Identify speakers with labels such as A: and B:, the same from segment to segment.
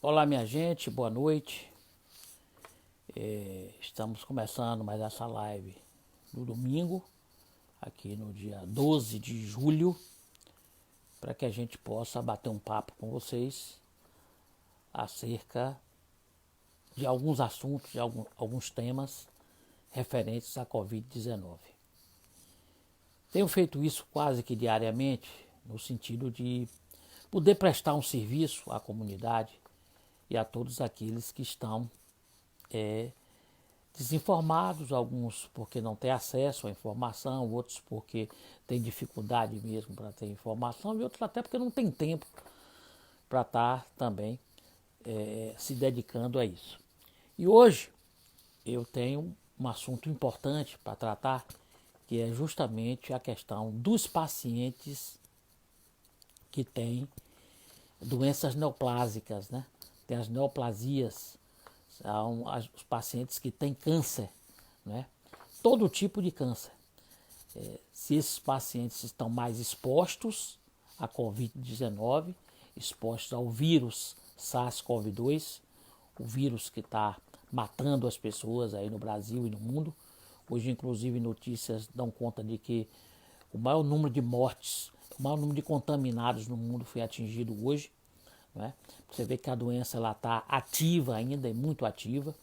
A: Olá, minha gente, boa noite. Estamos começando mais essa live no domingo, aqui no dia 12 de julho, para que a gente possa bater um papo com vocês acerca de alguns assuntos, de alguns temas referentes à Covid-19. Tenho feito isso quase que diariamente, no sentido de poder prestar um serviço à comunidade e a todos aqueles que estão desinformados, alguns porque não têm acesso à informação, outros porque têm dificuldade mesmo para ter informação e outros até porque não têm tempo para estar também se dedicando a isso. E hoje eu tenho um assunto importante para tratar, que é justamente a questão dos pacientes que têm doenças neoplásicas, né? Tem as neoplasias, são os pacientes que têm câncer, né? Todo tipo de câncer. Se esses pacientes estão mais expostos à Covid-19, expostos ao vírus SARS-CoV-2, o vírus que está matando as pessoas aí no Brasil e no mundo. Hoje, inclusive, notícias dão conta de que o maior número de mortes, o maior número de contaminados no mundo foi atingido hoje. Né? Você vê que a doença está ativa ainda, é muito ativa.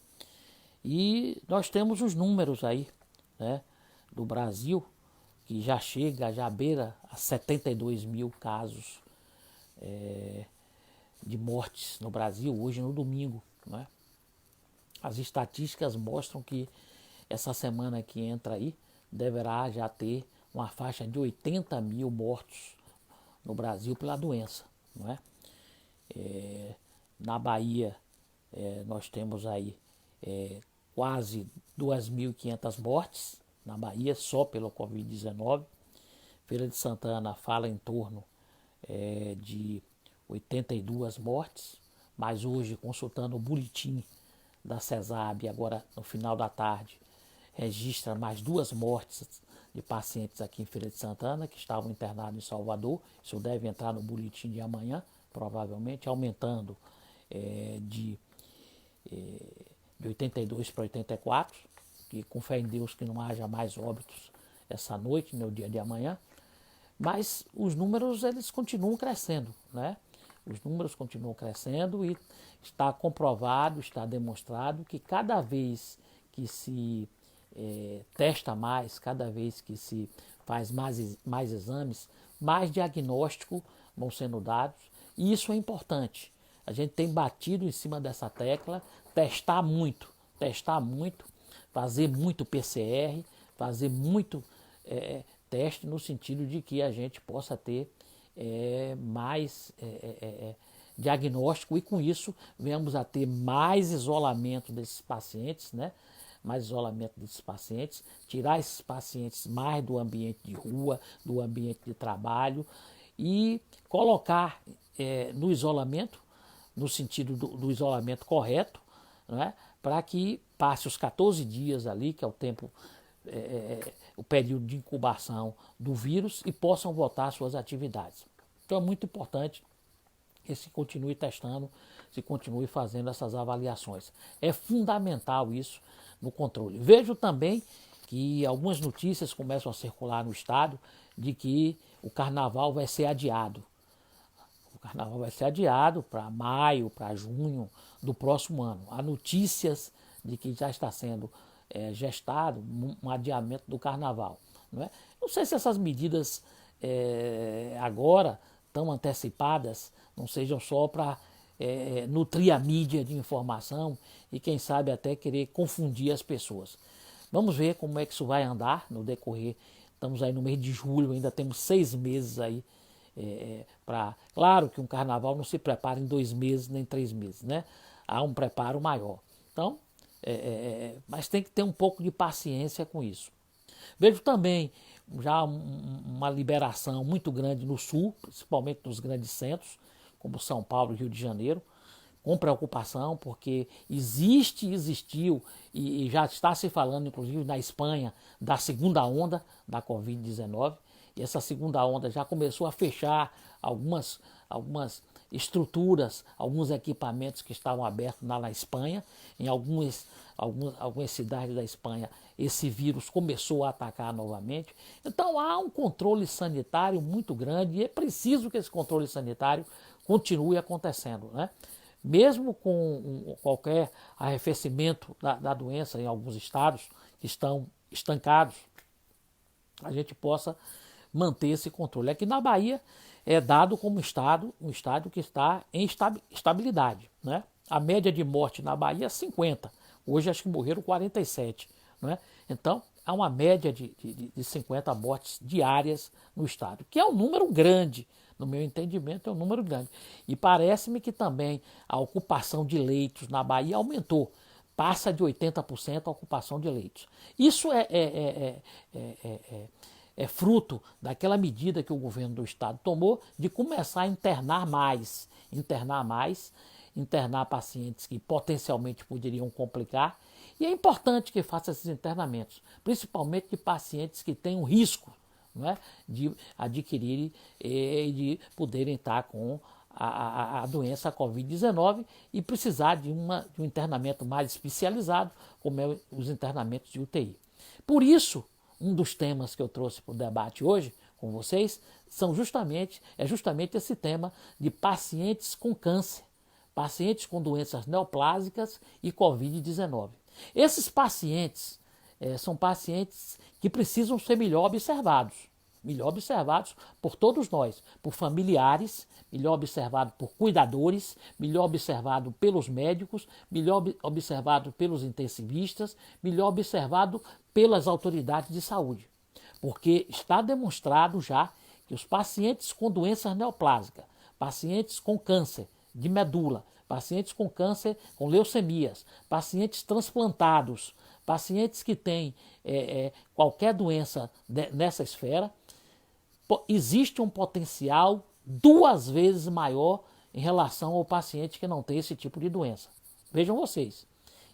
A: E nós temos os números aí, né, do Brasil, que já beira a 72 mil casos de mortes no Brasil, hoje no domingo. Né? As estatísticas mostram que essa semana que entra aí, deverá já ter uma faixa de 80 mil mortos no Brasil pela doença. Não é? Na Bahia, nós temos aí quase 2.500 mortes na Bahia só pelo Covid-19. Feira de Santana fala em torno de 82 mortes, mas hoje, consultando o boletim da CESAB, agora no final da tarde, registra mais 2 mortes de pacientes aqui em Feira de Santana que estavam internados em Salvador. Isso deve entrar no boletim de amanhã, provavelmente, aumentando de 82 para 84, que com fé em Deus que não haja mais óbitos essa noite, no dia de amanhã. Mas os números eles continuam crescendo, né? Os números continuam crescendo e está comprovado, está demonstrado que cada vez que se testa mais, cada vez que se faz mais exames, mais diagnóstico vão sendo dados, e isso é importante. A gente tem batido em cima dessa tecla, testar muito, fazer muito PCR, fazer muito teste no sentido de que a gente possa ter mais diagnóstico e com isso venhamos a ter mais isolamento desses pacientes, né? Mais isolamento desses pacientes, tirar esses pacientes mais do ambiente de rua, do ambiente de trabalho e colocar no isolamento, no sentido do isolamento correto, né? Para que passe os 14 dias ali, que é o tempo, o período de incubação do vírus e possam voltar às suas atividades. Então é muito importante que se continue testando, se continue fazendo essas avaliações. É fundamental isso no controle. Vejo também que algumas notícias começam a circular no estado de que o carnaval vai ser adiado. O carnaval vai ser adiado para maio, para junho do próximo ano. Há notícias de que já está sendo gestado um adiamento do carnaval. Não é? Não sei se essas medidas agora tão antecipadas não sejam só para nutrir a mídia de informação e quem sabe até querer confundir as pessoas. Vamos ver como é que isso vai andar no decorrer. Estamos aí no mês de julho, ainda temos 6 meses aí para... Claro que um carnaval não se prepara em 2 meses nem 3 meses, né? Há um preparo maior. Então, mas tem que ter um pouco de paciência com isso. Vejo também já uma liberação muito grande no sul, principalmente nos grandes centros, como São Paulo e Rio de Janeiro, com preocupação, porque existiu e já está se falando, inclusive na Espanha, da segunda onda da Covid-19, e essa segunda onda já começou a fechar algumas estruturas, alguns equipamentos que estavam abertos lá na Espanha. Em algumas cidades da Espanha, esse vírus começou a atacar novamente. Então há um controle sanitário muito grande e é preciso que esse controle sanitário continue acontecendo, né? Mesmo com qualquer arrefecimento da doença em alguns estados que estão estancados, a gente possa manter esse controle. Aqui na Bahia é dado como um estado que está em estabilidade, né? A média de morte na Bahia é 50. Hoje acho que morreram 47, né? Então há uma média de 50 mortes diárias no estado, que é um número grande. No meu entendimento, é um número grande. E parece-me que também a ocupação de leitos na Bahia aumentou. Passa de 80% a ocupação de leitos. Isso é fruto daquela medida que o governo do estado tomou de começar a internar pacientes que potencialmente poderiam complicar. E é importante que faça esses internamentos, principalmente de pacientes que têm um risco, não é, de adquirirem e de poderem estar com a doença Covid-19 e precisar de um internamento mais especializado, como é os internamentos de UTI. Por isso, um dos temas que eu trouxe para o debate hoje com vocês é justamente esse tema de pacientes com câncer, pacientes com doenças neoplásicas e Covid-19. Esses pacientes são pacientes que precisam ser melhor observados por todos nós, por familiares, melhor observado por cuidadores, melhor observado pelos médicos, melhor observado pelos intensivistas, melhor observado pelas autoridades de saúde. Porque está demonstrado já que os pacientes com doenças neoplásicas, pacientes com câncer de medula, pacientes com câncer, com leucemias, pacientes transplantados, pacientes que têm qualquer doença nessa esfera, existe um potencial 2 vezes maior em relação ao paciente que não tem esse tipo de doença. Vejam vocês,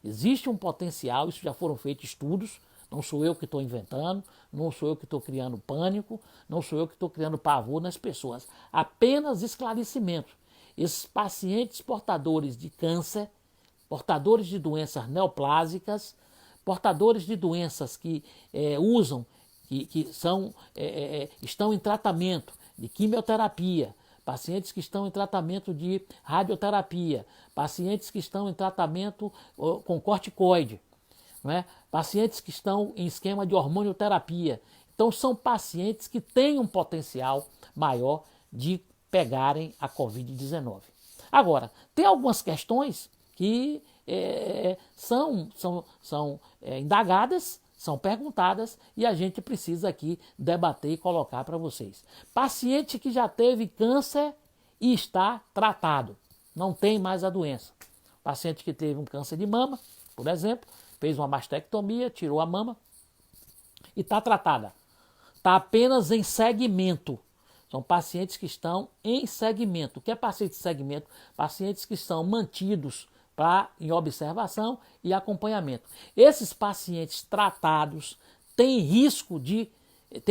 A: existe um potencial, isso já foram feitos estudos, não sou eu que estou inventando, não sou eu que estou criando pânico, não sou eu que estou criando pavor nas pessoas, apenas esclarecimento. Esses pacientes portadores de câncer, portadores de doenças neoplásicas, portadores de doenças que estão em tratamento de quimioterapia, pacientes que estão em tratamento de radioterapia, pacientes que estão em tratamento com corticoide, não é? Pacientes que estão em esquema de hormonioterapia. Então são pacientes que têm um potencial maior de pegarem a Covid-19. Agora, tem algumas questões que são indagadas, são perguntadas e a gente precisa aqui debater e colocar para vocês. Paciente que já teve câncer e está tratado, não tem mais a doença. Paciente que teve um câncer de mama, por exemplo, fez uma mastectomia, tirou a mama e está tratada. Está apenas em segmento. São pacientes que estão em segmento. O que é paciente em segmento? Pacientes que são mantidos em observação e acompanhamento. Esses pacientes tratados têm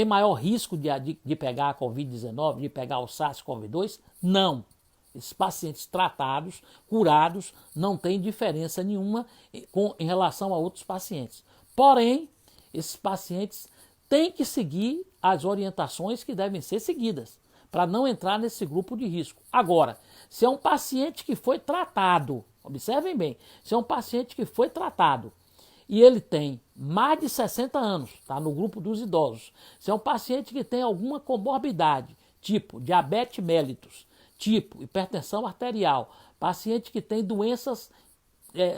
A: maior risco de pegar a Covid-19, de pegar o SARS-CoV-2? Não. Esses pacientes tratados, curados, não têm diferença nenhuma em relação a outros pacientes. Porém, esses pacientes têm que seguir as orientações que devem ser seguidas, para não entrar nesse grupo de risco. Agora, se é um paciente que foi tratado, observem bem, se é um paciente que foi tratado e ele tem mais de 60 anos, está no grupo dos idosos, se é um paciente que tem alguma comorbidade, tipo diabetes mellitus, tipo hipertensão arterial, paciente que tem doenças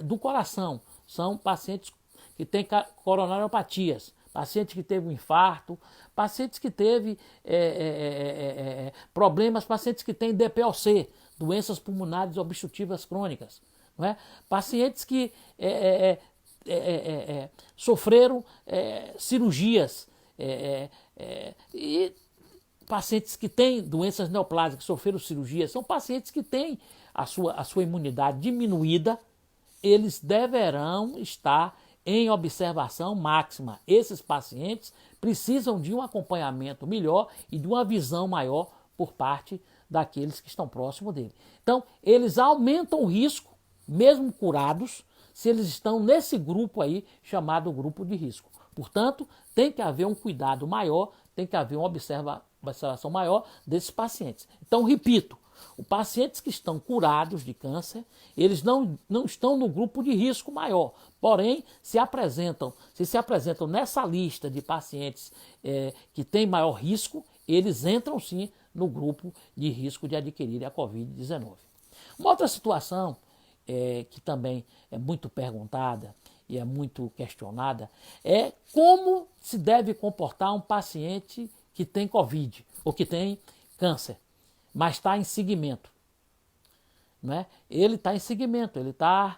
A: do coração, são pacientes que têm coronariopatias, paciente que teve um infarto, pacientes que teve problemas, pacientes que têm DPOC, doenças pulmonares obstrutivas crônicas, não é? Pacientes que sofreram cirurgias e pacientes que têm doenças neoplásicas, sofreram cirurgias, são pacientes que têm a sua imunidade diminuída, eles deverão estar em observação máxima. Esses pacientes precisam de um acompanhamento melhor e de uma visão maior por parte daqueles que estão próximos dele. Então, eles aumentam o risco, mesmo curados, se eles estão nesse grupo aí, chamado grupo de risco. Portanto, tem que haver um cuidado maior, tem que haver uma observação maior desses pacientes. Então, repito, os pacientes que estão curados de câncer, eles não estão no grupo de risco maior, porém, se se apresentam nessa lista de pacientes que têm maior risco, eles entram sim no grupo de risco de adquirir a Covid-19. Uma outra situação que também é muito perguntada e é muito questionada é como se deve comportar um paciente que tem Covid ou que tem câncer, mas está em seguimento. Né? Ele está em seguimento, ele está,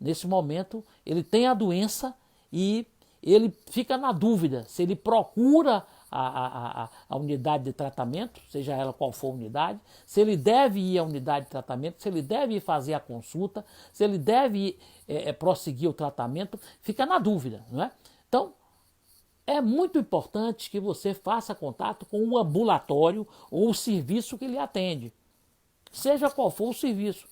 A: nesse momento, ele tem a doença e ele fica na dúvida se ele procura a unidade de tratamento, seja ela qual for a unidade, se ele deve ir à unidade de tratamento, se ele deve fazer a consulta, se ele deve prosseguir o tratamento, fica na dúvida. Não é? Então, é muito importante que você faça contato com o ambulatório ou o serviço que lhe atende, seja qual for o serviço.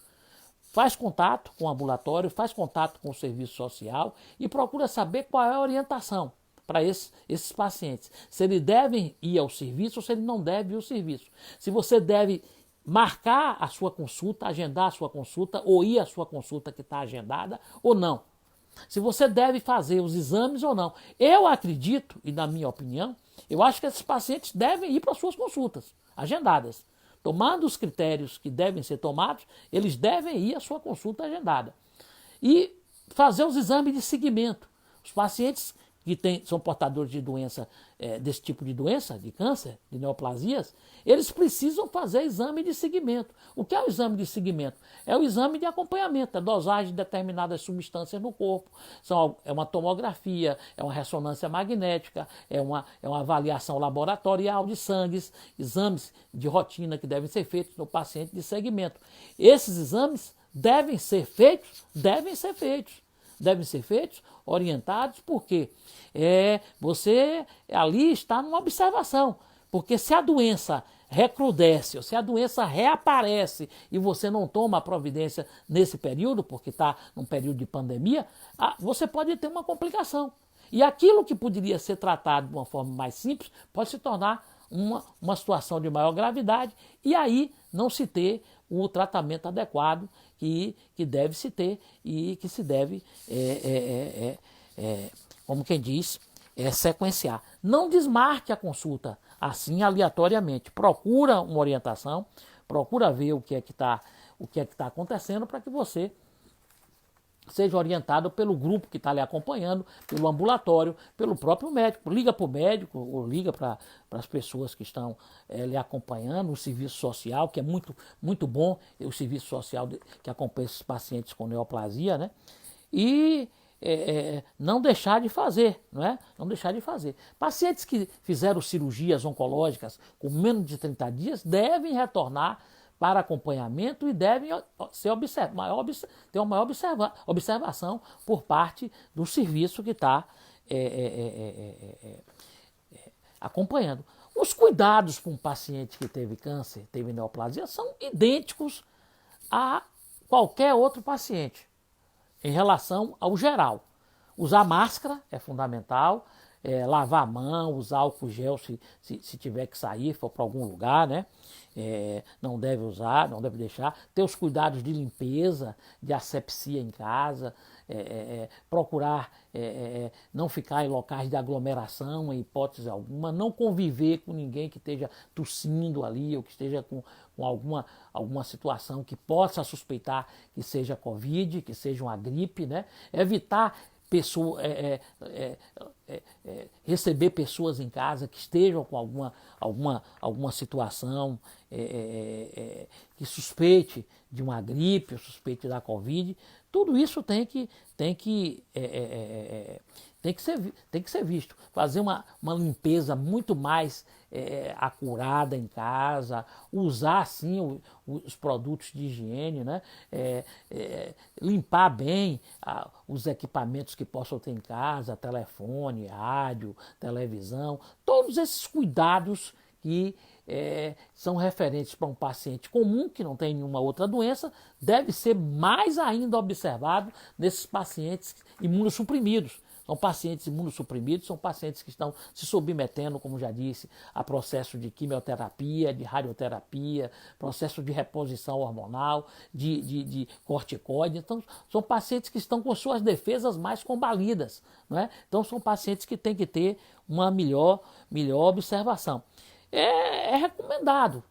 A: Faz contato com o ambulatório, faz contato com o serviço social e procura saber qual é a orientação para esses pacientes. Se eles devem ir ao serviço ou se ele não deve ir ao serviço. Se você deve marcar a sua consulta, agendar a sua consulta ou ir à sua consulta que está agendada ou não. Se você deve fazer os exames ou não. Eu acredito, e na minha opinião, eu acho que esses pacientes devem ir para as suas consultas agendadas. Tomando os critérios que devem ser tomados, eles devem ir à sua consulta agendada. E fazer os exames de seguimento. Os pacientes que são portadores de doença, desse tipo de doença, de câncer, de neoplasias, eles precisam fazer exame de seguimento. O que é o exame de seguimento? É o exame de acompanhamento, a dosagem de determinadas substâncias no corpo. É uma tomografia, é uma ressonância magnética, é uma avaliação laboratorial de sangue, exames de rotina que devem ser feitos no paciente de segmento. Esses exames devem ser feitos orientados, porque você ali está numa observação. Porque se a doença recrudesce, ou se a doença reaparece e você não toma a providência nesse período, porque está num período de pandemia, você pode ter uma complicação. E aquilo que poderia ser tratado de uma forma mais simples pode se tornar uma situação de maior gravidade e aí não se ter o tratamento adequado que deve se ter e que se deve, como quem diz, sequenciar. Não desmarque a consulta assim aleatoriamente. Procura uma orientação, procura ver o que é que está acontecendo para que você seja orientado pelo grupo que está lhe acompanhando, pelo ambulatório, pelo próprio médico. Liga para o médico ou liga para as pessoas que estão lhe acompanhando, o serviço social, que é muito, muito bom, o serviço social que acompanha esses pacientes com neoplasia, né? E não deixar de fazer, não é? Não deixar de fazer. Pacientes que fizeram cirurgias oncológicas com menos de 30 dias devem retornar para acompanhamento e devem ter uma maior observação por parte do serviço que está acompanhando. Os cuidados para um paciente que teve câncer, teve neoplasia, são idênticos a qualquer outro paciente em relação ao geral. Usar máscara é fundamental, lavar a mão, usar álcool gel se tiver que sair, for para algum lugar, né? Não deve usar, não deve deixar. Ter os cuidados de limpeza, de asepsia em casa, procurar não ficar em locais de aglomeração, em hipótese alguma, não conviver com ninguém que esteja tossindo ali ou que esteja com alguma situação que possa suspeitar que seja Covid, que seja uma gripe, né? Evitar receber pessoas em casa que estejam com alguma situação que suspeite de uma gripe ou suspeite da Covid. Tudo isso tem que ser visto. Fazer uma limpeza muito mais acurada em casa, usar sim os produtos de higiene, né? Limpar bem os equipamentos que possam ter em casa, telefone, rádio, televisão, todos esses cuidados que são referentes para um paciente comum que não tem nenhuma outra doença, deve ser mais ainda observado nesses pacientes imunossuprimidos. São pacientes imunossuprimidos, são pacientes que estão se submetendo, como já disse, a processo de quimioterapia, de radioterapia, processo de reposição hormonal, de corticoide. Então, são pacientes que estão com suas defesas mais combalidas, não é? Então, são pacientes que têm que ter uma melhor observação. É recomendado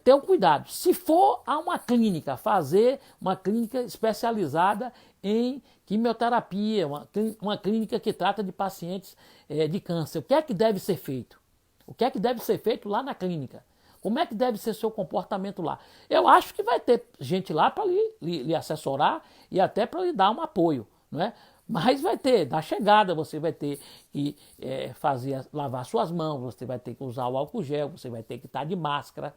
A: ter o cuidado. Se for a uma clínica, fazer uma clínica especializada em quimioterapia, uma clínica que trata de pacientes de câncer. O que é que deve ser feito? O que é que deve ser feito lá na clínica? Como é que deve ser seu comportamento lá? Eu acho que vai ter gente lá para lhe assessorar e até para lhe dar um apoio, não é? Mas vai ter, na chegada você vai ter que lavar suas mãos, você vai ter que usar o álcool gel, você vai ter que estar de máscara.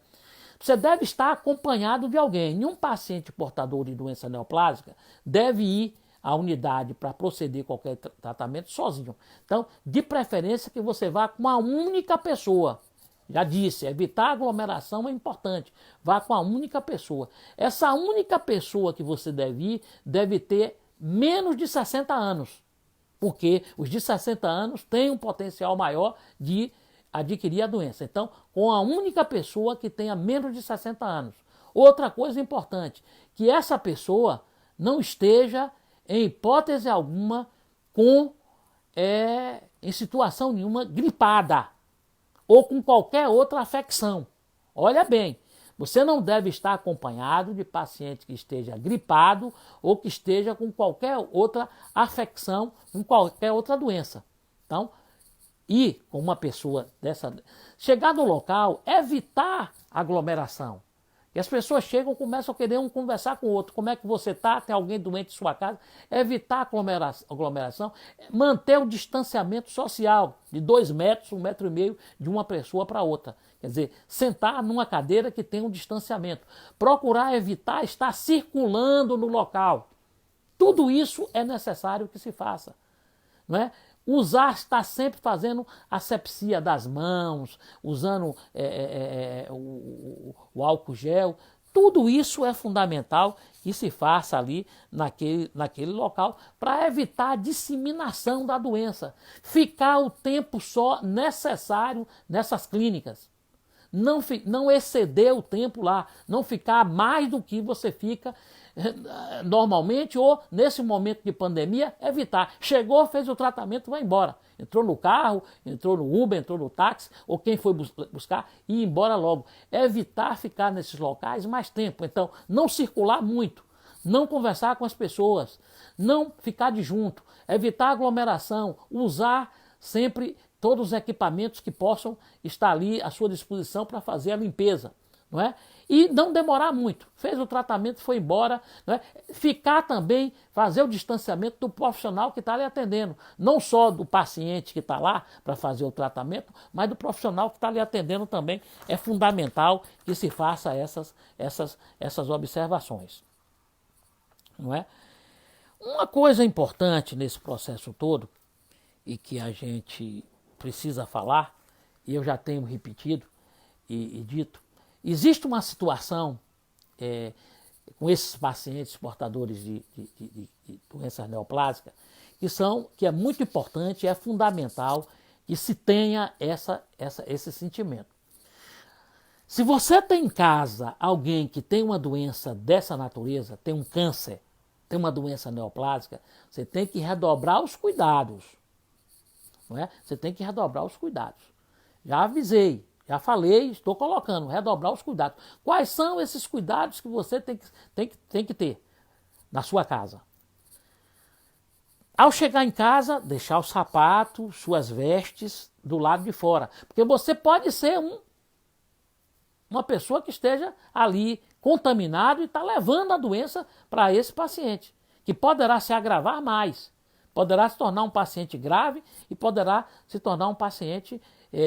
A: Você deve estar acompanhado de alguém. Nenhum paciente portador de doença neoplásica deve ir à unidade para proceder qualquer tratamento sozinho. Então, de preferência que você vá com uma única pessoa. Já disse, evitar aglomeração é importante. Vá com a única pessoa. Essa única pessoa que você deve ir deve ter menos de 60 anos. Porque os de 60 anos têm um potencial maior de adquirir a doença. Então, com a única pessoa que tenha menos de 60 anos. Outra coisa importante, que essa pessoa não esteja, em hipótese alguma, em situação nenhuma, gripada ou com qualquer outra afecção. Olha bem, você não deve estar acompanhado de paciente que esteja gripado ou que esteja com qualquer outra afecção, com qualquer outra doença. Então, ir com uma pessoa dessa, chegar no local, evitar aglomeração. E as pessoas chegam, começam a querer um conversar com o outro. Como é que você está? Tem alguém doente em sua casa? Evitar aglomeração, manter o distanciamento social de 2 metros, 1,5 metro de uma pessoa para outra. Quer dizer, sentar numa cadeira que tem um distanciamento. Procurar evitar estar circulando no local. Tudo isso é necessário que se faça, não é? Estar sempre fazendo asepsia das mãos, usando o álcool gel. Tudo isso é fundamental que se faça ali naquele local para evitar a disseminação da doença. Ficar o tempo só necessário nessas clínicas. Não exceder o tempo lá, não ficar mais do que você fica normalmente ou nesse momento de pandemia, evitar. Chegou, fez o tratamento, vai embora. Entrou no carro, entrou no Uber, entrou no táxi, ou quem foi buscar, e ir embora logo. Evitar ficar nesses locais mais tempo. Então, não circular muito, não conversar com as pessoas, não ficar de junto, evitar aglomeração, usar sempre todos os equipamentos que possam estar ali à sua disposição para fazer a limpeza, não é? E não demorar muito. Fez o tratamento, foi embora, não é? Ficar também, fazer o distanciamento do profissional que está ali atendendo. Não só do paciente que está lá para fazer o tratamento, mas do profissional que está ali atendendo também. É fundamental que se faça essas observações, não é? Uma coisa importante nesse processo todo, e que a gente precisa falar, e eu já tenho repetido e dito, existe uma situação com esses pacientes portadores de doenças neoplásicas que é muito importante, é fundamental que se tenha esse sentimento. Se você tem em casa alguém que tem uma doença dessa natureza, tem um câncer, tem uma doença neoplásica, você tem que redobrar os cuidados. Não é? Você tem que redobrar os cuidados. Já avisei, já falei, estou colocando, redobrar os cuidados. Quais são esses cuidados que você tem que ter na sua casa? Ao chegar em casa, deixar o sapato, suas vestes do lado de fora. Porque você pode ser uma pessoa que esteja ali contaminado e está levando a doença para esse paciente, que poderá se agravar mais. Poderá se tornar um paciente grave e poderá se tornar um paciente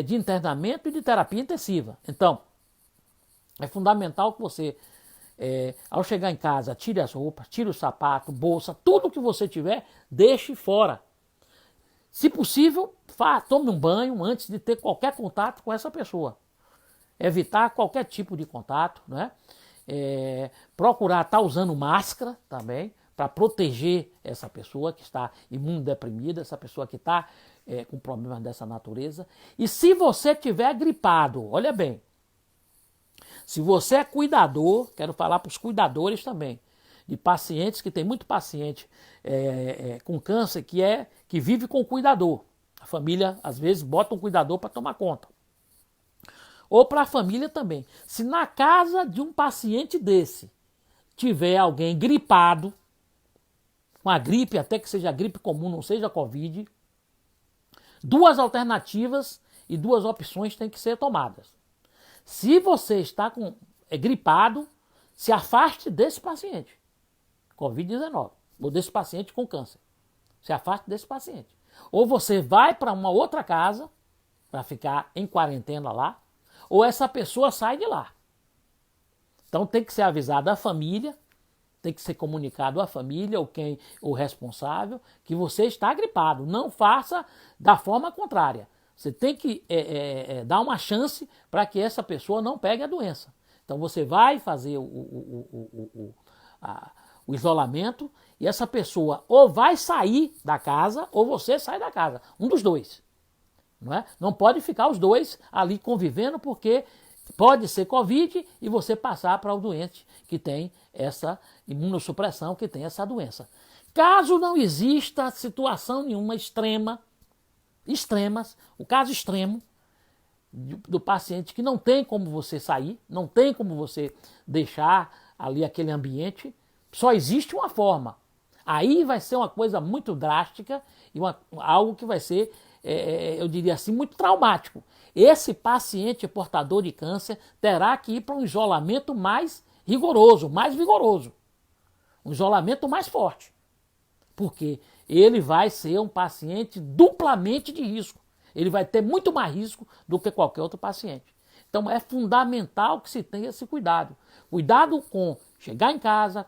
A: de internamento e de terapia intensiva. Então, é fundamental que você, ao chegar em casa, tire as roupas, tire o sapato, bolsa, tudo que você tiver, deixe fora. Se possível, tome um banho antes de ter qualquer contato com essa pessoa. evitar qualquer tipo de contato, né? Procurar estar usando máscara também, para proteger essa pessoa que está imunodeprimida, essa pessoa que está com problemas dessa natureza. E se você tiver gripado, olha bem, se você é cuidador, quero falar para os cuidadores também, de pacientes, que tem muito paciente com câncer que vive com o cuidador. A família, às vezes, bota um cuidador para tomar conta. Ou para a família também. Se na casa de um paciente desse tiver alguém gripado, com a gripe, até que seja gripe comum, não seja Covid, duas alternativas e duas opções têm que ser tomadas. Se você está gripado, se afaste desse paciente, Covid-19, ou desse paciente com câncer. Se afaste desse paciente. Ou você vai para uma outra casa, para ficar em quarentena lá, ou essa pessoa sai de lá. Então tem que ser avisado a família, tem que ser comunicado à família ou o responsável que você está gripado. Não faça da forma contrária. Você tem que dar uma chance para que essa pessoa não pegue a doença. Então você vai fazer o isolamento e essa pessoa ou vai sair da casa ou você sai da casa. Um dos dois. Não pode ficar os dois ali convivendo, porque pode ser Covid e você passar para o doente que tem essa imunossupressão, que tem essa doença. Caso não exista situação nenhuma o caso extremo do paciente que não tem como você sair, não tem como você deixar ali aquele ambiente, só existe uma forma. Aí vai ser uma coisa muito drástica e algo que vai ser, eu diria assim, muito traumático. Esse paciente portador de câncer terá que ir para um isolamento mais rigoroso, mais vigoroso. Um isolamento mais forte. Porque ele vai ser um paciente duplamente de risco. Ele vai ter muito mais risco do que qualquer outro paciente. Então é fundamental que se tenha esse cuidado. Cuidado com chegar em casa,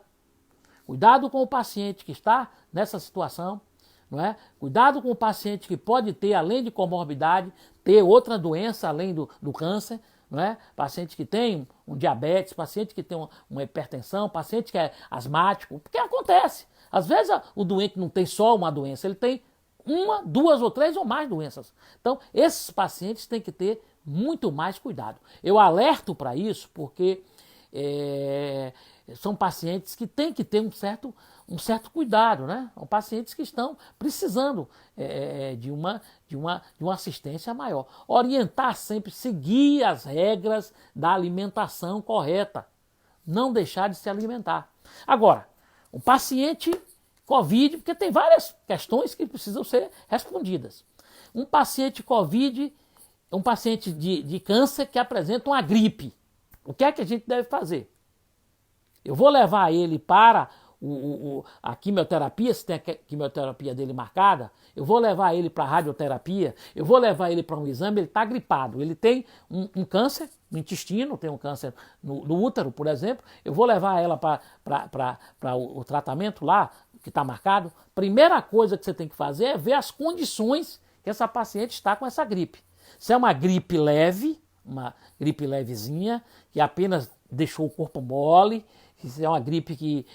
A: cuidado com o paciente que está nessa situação, não é? Cuidado com o paciente que pode ter, além de comorbidade, ter outra doença além do câncer, não é? Paciente que tem um diabetes, paciente que tem uma hipertensão, paciente que é asmático, porque acontece. Às vezes o doente não tem só uma doença, ele tem uma, duas ou três ou mais doenças. Então, esses pacientes têm que ter muito mais cuidado. Eu alerto para isso porque são pacientes que têm que ter um certo cuidado, né? São pacientes que estão precisando de uma assistência maior. Orientar sempre, seguir as regras da alimentação correta. Não deixar de se alimentar. Agora, um paciente Covid, porque tem várias questões que precisam ser respondidas. Um paciente Covid, um paciente de câncer que apresenta uma gripe. O que é que a gente deve fazer? Eu vou levar ele para a quimioterapia, se tem a quimioterapia dele marcada, eu vou levar ele para a radioterapia, eu vou levar ele para um exame, ele está gripado, ele tem um câncer no intestino, tem um câncer no útero, por exemplo, eu vou levar ela para o tratamento lá, que está marcado. Primeira coisa que você tem que fazer é ver as condições que essa paciente está com essa gripe. Se é uma gripe leve, uma gripe levezinha, que apenas deixou o corpo mole, se é uma gripe que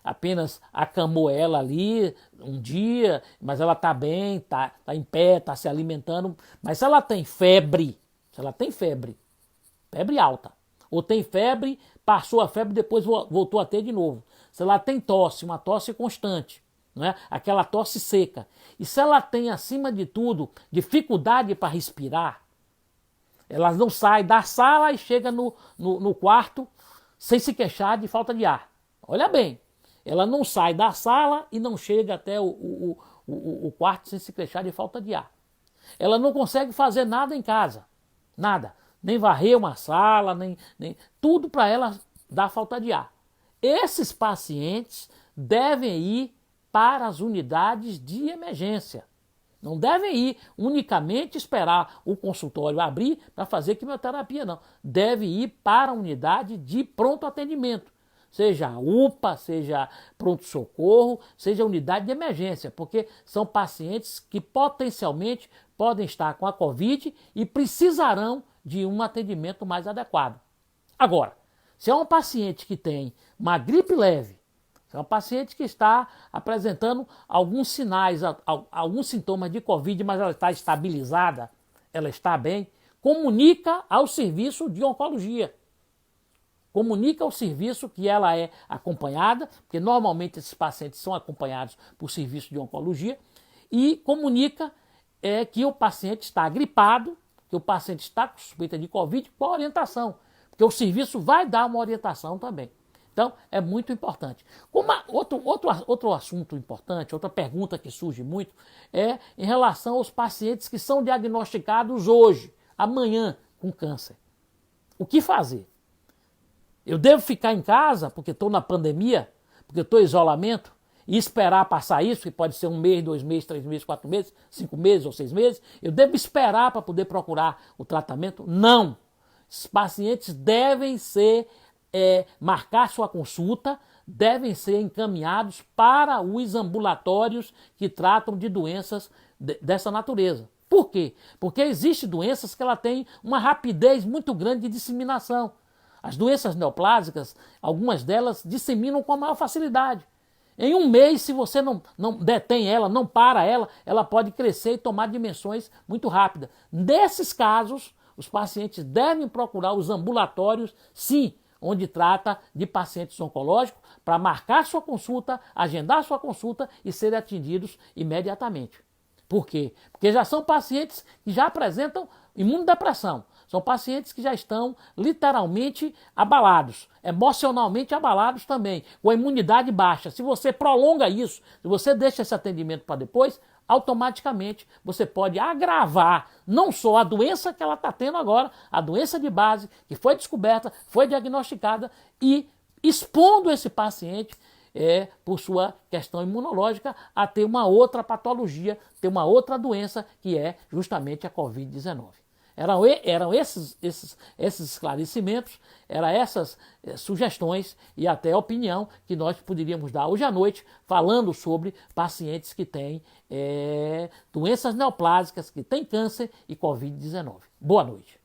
A: apenas acamou ela ali um dia, mas ela está bem, está em pé, está se alimentando. Mas se ela tem febre, febre alta, ou tem febre, passou a febre, depois voltou a ter de novo. Se ela tem tosse, uma tosse constante, não é? Aquela tosse seca. E se ela tem, acima de tudo, dificuldade para respirar, ela não sai da sala e chega no quarto sem se queixar de falta de ar. Olha bem, ela não sai da sala e não chega até o quarto sem se queixar de falta de ar. Ela não consegue fazer nada em casa, nada. Nem varrer uma sala, nem tudo para ela dar falta de ar. Esses pacientes devem ir para as unidades de emergência. Não devem ir unicamente esperar o consultório abrir para fazer quimioterapia, não. Deve ir para a unidade de pronto atendimento. Seja UPA, seja pronto-socorro, seja unidade de emergência, porque são pacientes que potencialmente podem estar com a Covid e precisarão de um atendimento mais adequado. Agora, se é um paciente que tem uma gripe leve, se é um paciente que está apresentando alguns sinais, alguns sintomas de Covid, mas ela está estabilizada, ela está bem, comunica ao serviço de oncologia. Comunica ao serviço que ela é acompanhada, porque normalmente esses pacientes são acompanhados por serviço de oncologia, e comunica que o paciente está gripado, que o paciente está com suspeita de Covid, com a orientação, porque o serviço vai dar uma orientação também. Então, é muito importante. Outro assunto importante, outra pergunta que surge muito, é em relação aos pacientes que são diagnosticados hoje, amanhã, com câncer. O que fazer? Eu devo ficar em casa porque estou na pandemia, porque estou em isolamento, e esperar passar isso, que pode ser 1 mês, 2 meses, 3 meses, 4 meses, 5 meses ou 6 meses? Eu devo esperar para poder procurar o tratamento? Não! Os pacientes devem marcar sua consulta, devem ser encaminhados para os ambulatórios que tratam de doenças dessa natureza. Por quê? Porque existem doenças que ela tem uma rapidez muito grande de disseminação. As doenças neoplásicas, algumas delas disseminam com a maior facilidade. Em 1 mês, se você não detém ela, não para ela, ela pode crescer e tomar dimensões muito rápidas. Nesses casos, os pacientes devem procurar os ambulatórios, sim, onde trata de pacientes oncológicos, para marcar sua consulta, agendar sua consulta e serem atendidos imediatamente. Por quê? Porque já são pacientes que já apresentam imunodepressão. São pacientes que já estão literalmente abalados, emocionalmente abalados também, com a imunidade baixa. Se você prolonga isso, se você deixa esse atendimento para depois, automaticamente você pode agravar não só a doença que ela está tendo agora, a doença de base que foi descoberta, foi diagnosticada, e expondo esse paciente por sua questão imunológica a ter uma outra patologia, ter uma outra doença que é justamente a Covid-19. Eram esses esclarecimentos, eram essas sugestões e até opinião que nós poderíamos dar hoje à noite, falando sobre pacientes que têm doenças neoplásicas, que têm câncer e Covid-19. Boa noite.